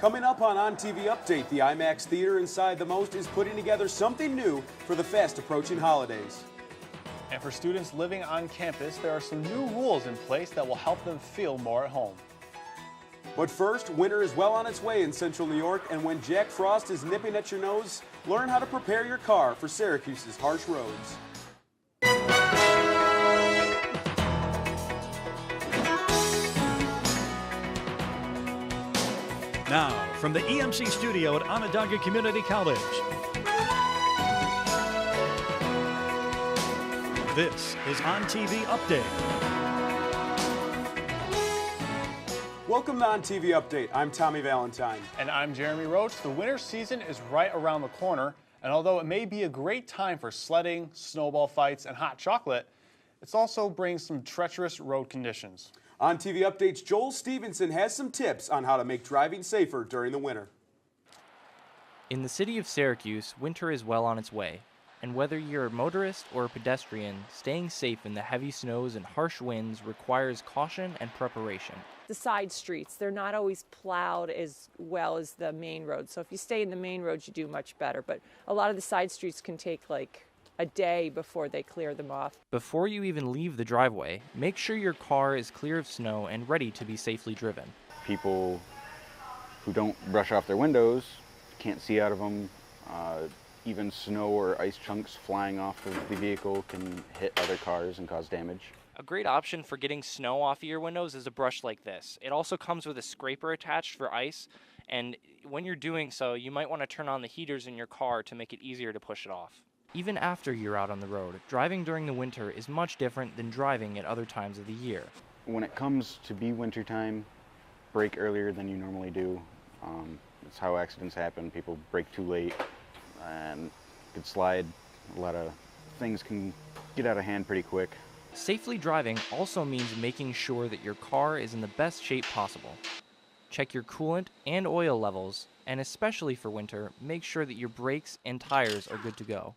Coming up on ONTV Update, the IMAX Theater inside the Most is putting together something new for the fast approaching holidays. And for students living on campus, there are some new rules in place that will help them feel more at home. But first, winter is well on its way in central New York, and when Jack Frost is nipping at your nose, learn how to prepare your car for Syracuse's harsh roads. Now, from the EMC studio at Onondaga Community College, this is ONTV Update. Welcome to ONTV Update. I'm Tommy Valentine. And I'm Jeremy Roach. The winter season is right around the corner, and although it may be a great time for sledding, snowball fights, and hot chocolate, it also brings some treacherous road conditions. ONTV Update's Joel Stevenson has some tips on how to make driving safer during the winter. In the city of Syracuse, winter is well on its way, and whether you're a motorist or a pedestrian, staying safe in the heavy snows and harsh winds requires caution and preparation. The side streets, they're not always plowed as well as the main roads, so if you stay in the main roads, you do much better, but a lot of the side streets can take like a day before they clear them off. Before you even leave the driveway, make sure your car is clear of snow and ready to be safely driven. People who don't brush off their windows can't see out of them. Even snow or ice chunks flying off of the vehicle can hit other cars and cause damage. A great option for getting snow off of your windows is a brush like this. It also comes with a scraper attached for ice, and when you're doing so, you might want to turn on the heaters in your car to make it easier to push it off. Even after you're out on the road, driving during the winter is much different than driving at other times of the year. When it comes to be wintertime, brake earlier than you normally do. That's how accidents happen. People brake too late and could slide. A lot of things can get out of hand pretty quick. Safely driving also means making sure that your car is in the best shape possible. Check your coolant and oil levels, and especially for winter, make sure that your brakes and tires are good to go.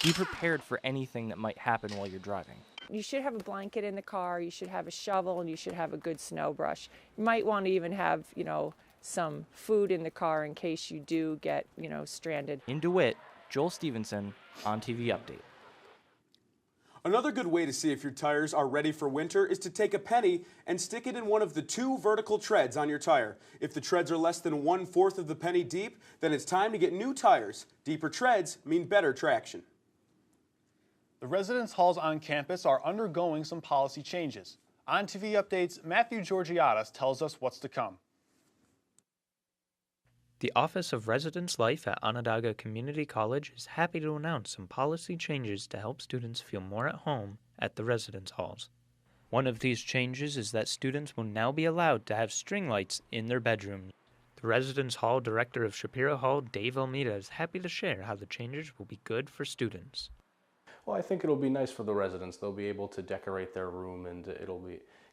Be prepared for anything that might happen while you're driving. You should have a blanket in the car, you should have a shovel, and you should have a good snow brush. You might want to even have, some food in the car in case you do get, stranded. In DeWitt, Joel Stevenson, ONTV Update. Another good way to see if your tires are ready for winter is to take a penny and stick it in one of the two vertical treads on your tire. If the treads are less than 1/4 of the penny deep, then it's time to get new tires. Deeper treads mean better traction. The residence halls on campus are undergoing some policy changes. ONTV Update's Matthew Georgiadis tells us what's to come. The Office of Residence Life at Onondaga Community College is happy to announce some policy changes to help students feel more at home at the residence halls. One of these changes is that students will now be allowed to have string lights in their bedrooms. The Residence Hall Director of Shapiro Hall, Dave Almeida, is happy to share how the changes will be good for students. Well, I think it'll be nice for the residents. They'll be able to decorate their room, and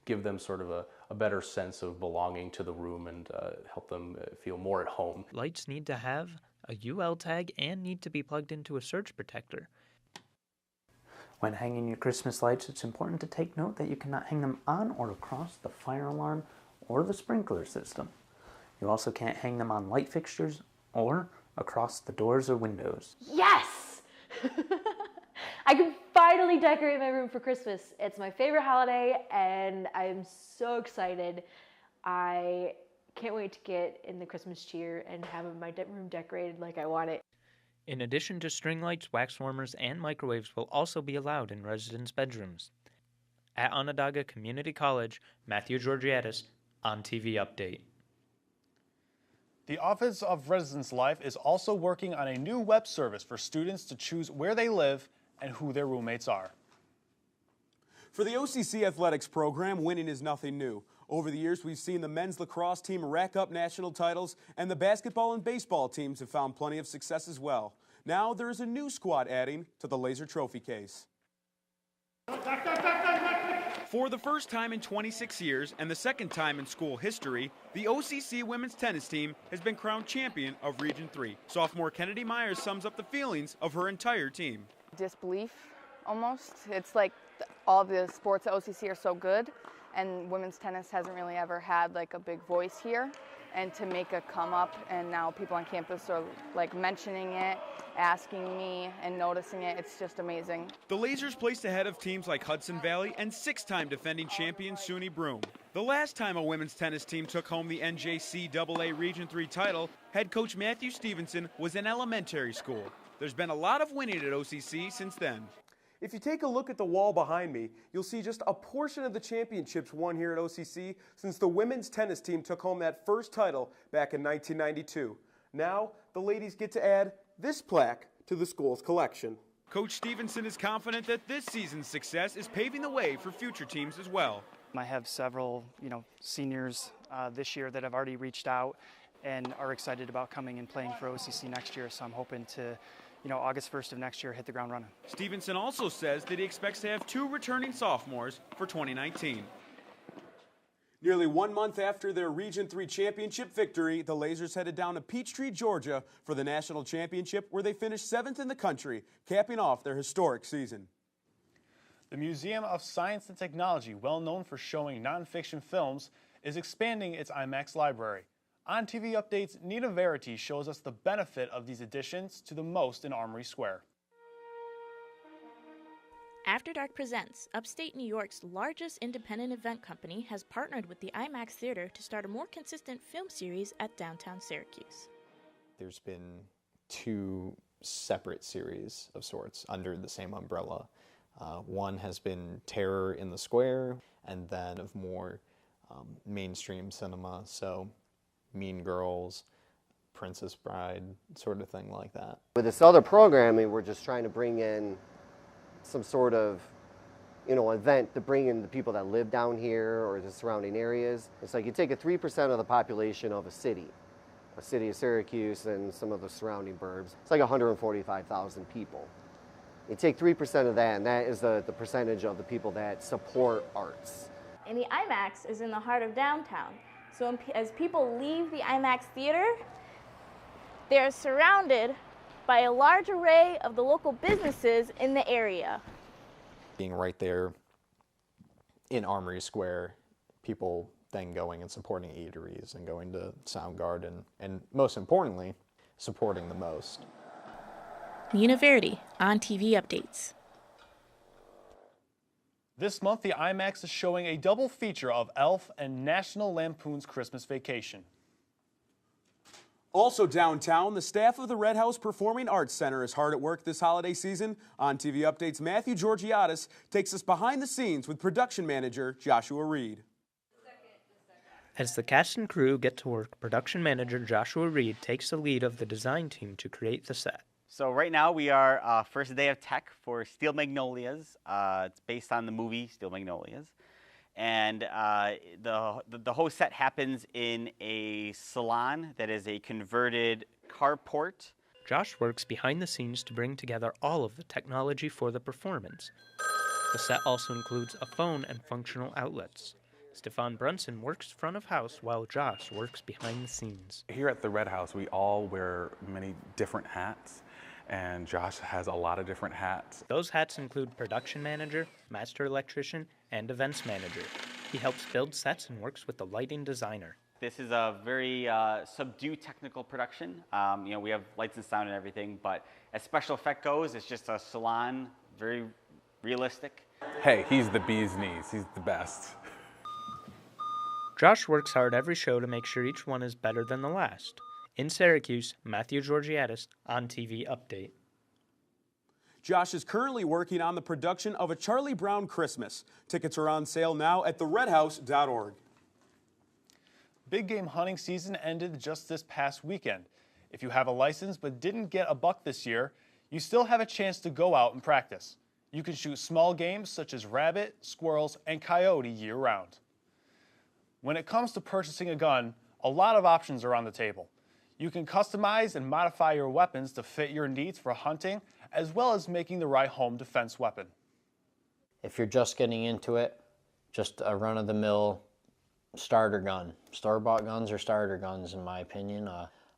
give them sort of a better sense of belonging to the room and help them feel more at home. Lights need to have a UL tag and need to be plugged into a surge protector. When hanging your Christmas lights, it's important to take note that you cannot hang them on or across the fire alarm or the sprinkler system. You also can't hang them on light fixtures or across the doors or windows. Yes! I can finally decorate my room for Christmas. It's my favorite holiday, and I'm so excited. I can't wait to get in the Christmas cheer and have my room decorated like I want it. In addition to string lights, wax warmers, and microwaves will also be allowed in residents' bedrooms. At Onondaga Community College, Matthew Georgiadis, ONTV Update. The Office of Residence Life is also working on a new web service for students to choose where they live and who their roommates are. For the OCC athletics program, winning is nothing new. Over the years, we've seen the men's lacrosse team rack up national titles, and the basketball and baseball teams have found plenty of success as well. Now there is a new squad adding to the Laser Trophy case. For the first time in 26 years and the second time in school history, the OCC Women's Tennis team has been crowned champion of Region 3. Sophomore Kennedy Myers sums up the feelings of her entire team. Disbelief, almost. It's like all the sports at OCC are so good, and women's tennis hasn't really ever had like a big voice here. and to make a come up, and now people on campus are like mentioning it, asking me and noticing it. It's just amazing. The Lasers placed ahead of teams like Hudson Valley and six-time defending champion SUNY Broome. The last time a women's tennis team took home the NJCAA Region 3 title, head coach Matthew Stevenson was in elementary school. There's been a lot of winning at OCC since then. If you take a look at the wall behind me, you'll see just a portion of the championships won here at OCC since the women's tennis team took home that first title back in 1992. Now, the ladies get to add this plaque to the school's collection. Coach Stevenson is confident that this season's success is paving the way for future teams as well. I have several, seniors this year that have already reached out and are excited about coming and playing for OCC next year, so I'm hoping to August 1st of next year, hit the ground running. Stevenson also says that he expects to have 2 returning sophomores for 2019. Nearly 1 month after their Region 3 championship victory, the Lasers headed down to Peachtree, Georgia for the national championship, where they finished 7th in the country, capping off their historic season. The Museum of Science and Technology, well known for showing nonfiction films, is expanding its IMAX library. ONTV Updates' Nina Verity shows us the benefit of these additions to the most in Armory Square. After Dark Presents, upstate New York's largest independent event company, has partnered with the IMAX Theater to start a more consistent film series at downtown Syracuse. There's been 2 separate series of sorts under the same umbrella. One has been Terror in the Square, and then of more mainstream cinema, so Mean Girls, Princess Bride, sort of thing like that. With this other programming, we're just trying to bring in some sort of, event to bring in the people that live down here or the surrounding areas. It's like you take 3% of the population of a city of Syracuse and some of the surrounding burbs. It's like 145,000 people. You take 3% of that, and that is the percentage of the people that support arts. And the IMAX is in the heart of downtown. So as people leave the IMAX Theater, they're surrounded by a large array of the local businesses in the area. Being right there in Armory Square, people then going and supporting eateries and going to Soundgarden, and most importantly, supporting the most. Nina Verity, ONTV Updates. This month, the IMAX is showing a double feature of Elf and National Lampoon's Christmas Vacation. Also downtown, the staff of the Red House Performing Arts Center is hard at work this holiday season. ONTV Updates' Matthew Georgiadis takes us behind the scenes with production manager Joshua Reed. As the cast and crew get to work, production manager Joshua Reed takes the lead of the design team to create the set. So right now we are first day of tech for Steel Magnolias. It's based on the movie Steel Magnolias. And the whole set happens in a salon that is a converted carport. Josh works behind the scenes to bring together all of the technology for the performance. The set also includes a phone and functional outlets. Stefan Brunson works front of house while Josh works behind the scenes. Here at the Red House, we all wear many different hats, and Josh has a lot of different hats. Those hats include production manager, master electrician, and events manager. He helps build sets and works with the lighting designer. This is a very subdued technical production. We have lights and sound and everything, but as special effect goes, it's just a salon, very realistic. Hey, he's the bee's knees. He's the best. Josh works hard every show to make sure each one is better than the last. In Syracuse, Matthew Georgiadis, ONTV Update. Josh is currently working on the production of A Charlie Brown Christmas. Tickets are on sale now at theredhouse.org. Big game hunting season ended just this past weekend. If you have a license but didn't get a buck this year, you still have a chance to go out and practice. You can shoot small games such as rabbit, squirrels, and coyote year-round. When it comes to purchasing a gun, a lot of options are on the table. You can customize and modify your weapons to fit your needs for hunting, as well as making the right home defense weapon. If you're just getting into it, just a run-of-the-mill starter gun. Store-bought guns are starter guns, in my opinion.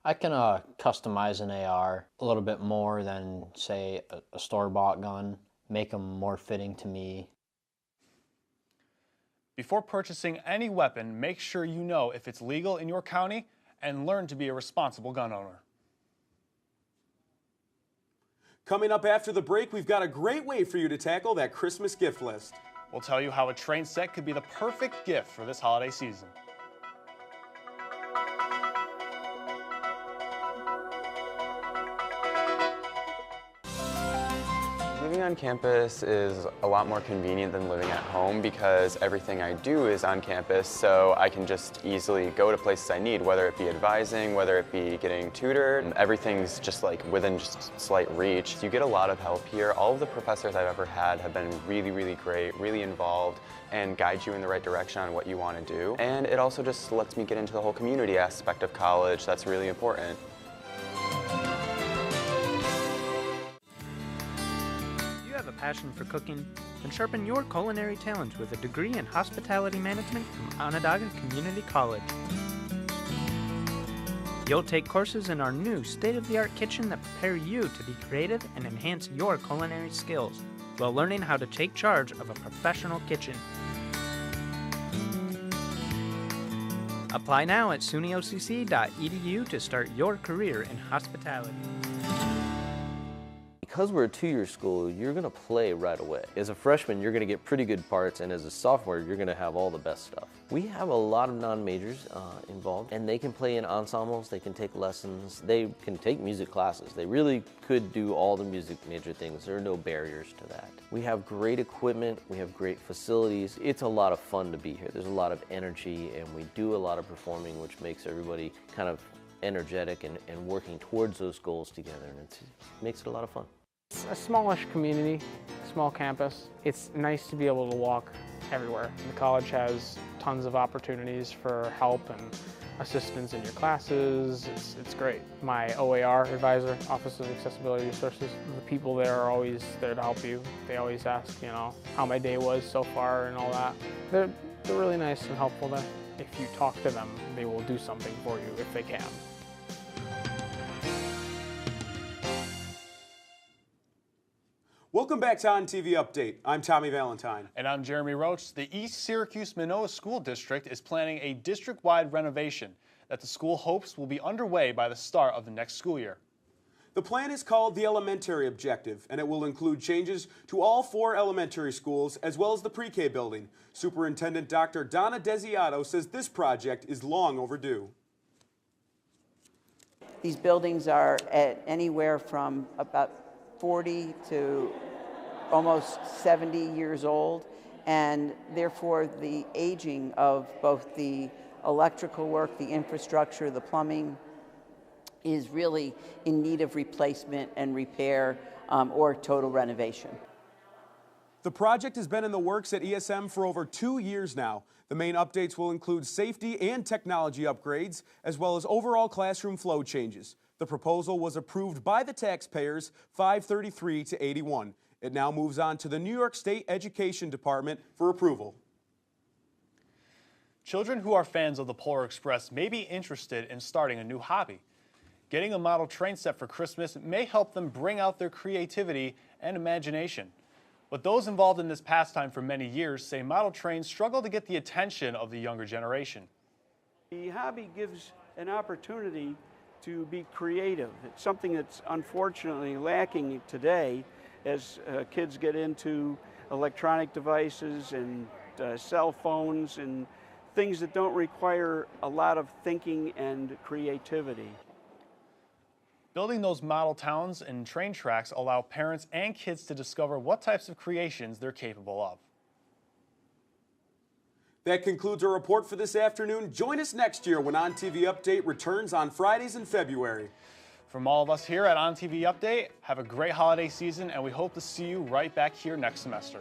I can customize an AR a little bit more than, say, a store-bought gun, make them more fitting to me. Before purchasing any weapon, make sure you know if it's legal in your county and learn to be a responsible gun owner. Coming up after the break, we've got a great way for you to tackle that Christmas gift list. We'll tell you how a train set could be the perfect gift for this holiday season. Living on campus is a lot more convenient than living at home because everything I do is on campus, so I can just easily go to places I need, whether it be advising, whether it be getting tutored. Everything's just like within just slight reach. You get a lot of help here. All of the professors I've ever had have been really, really great, really involved, and guide you in the right direction on what you want to do. And it also just lets me get into the whole community aspect of college. That's really important. Passion for cooking, then sharpen your culinary talents with a degree in hospitality management from Onondaga Community College. You'll take courses in our new state-of-the-art kitchen that prepare you to be creative and enhance your culinary skills while learning how to take charge of a professional kitchen. Apply now at sunyocc.edu to start your career in hospitality. Because we're a two-year school, you're going to play right away. As a freshman, you're going to get pretty good parts, and as a sophomore, you're going to have all the best stuff. We have a lot of non-majors involved, and they can play in ensembles, they can take lessons, they can take music classes. They really could do all the music major things. There are no barriers to that. We have great equipment, we have great facilities. It's a lot of fun to be here. There's a lot of energy, and we do a lot of performing, which makes everybody kind of energetic and working towards those goals together, and it makes it a lot of fun. It's a smallish community, small campus. It's nice to be able to walk everywhere. The college has tons of opportunities for help and assistance in your classes. It's great. My OAR advisor, Office of Accessibility Resources, the people there are always there to help you. They always ask, you know, how my day was so far and all that. They're really nice and helpful there. If you talk to them, they will do something for you if they can. Welcome back to ONTV Update. I'm Tommy Valentine. And I'm Jeremy Roach. The East Syracuse Minoa School District is planning a district-wide renovation that the school hopes will be underway by the start of the next school year. The plan is called the Elementary Objective, and it will include changes to all 4 elementary schools as well as the pre-K building. Superintendent Dr. Donna Desiato says this project is long overdue. These buildings are at anywhere from about 40 to almost 70 years old, and therefore the aging of both the electrical work, the infrastructure, the plumbing is really in need of replacement and repair or total renovation. The project has been in the works at ESM for over 2 years now. The main updates will include safety and technology upgrades, as well as overall classroom flow changes. The proposal was approved by the taxpayers 533 to 81. It now moves on to the New York State Education Department for approval. Children who are fans of the Polar Express may be interested in starting a new hobby. Getting a model train set for Christmas may help them bring out their creativity and imagination. But those involved in this pastime for many years say model trains struggle to get the attention of the younger generation. The hobby gives an opportunity to be creative. It's something that's unfortunately lacking today as kids get into electronic devices and cell phones and things that don't require a lot of thinking and creativity. Building those model towns and train tracks allow parents and kids to discover what types of creations they're capable of. That concludes our report for this afternoon. Join us next year when ONTV Update returns on Fridays in February. From all of us here at ONTV Update, have a great holiday season, and we hope to see you right back here next semester.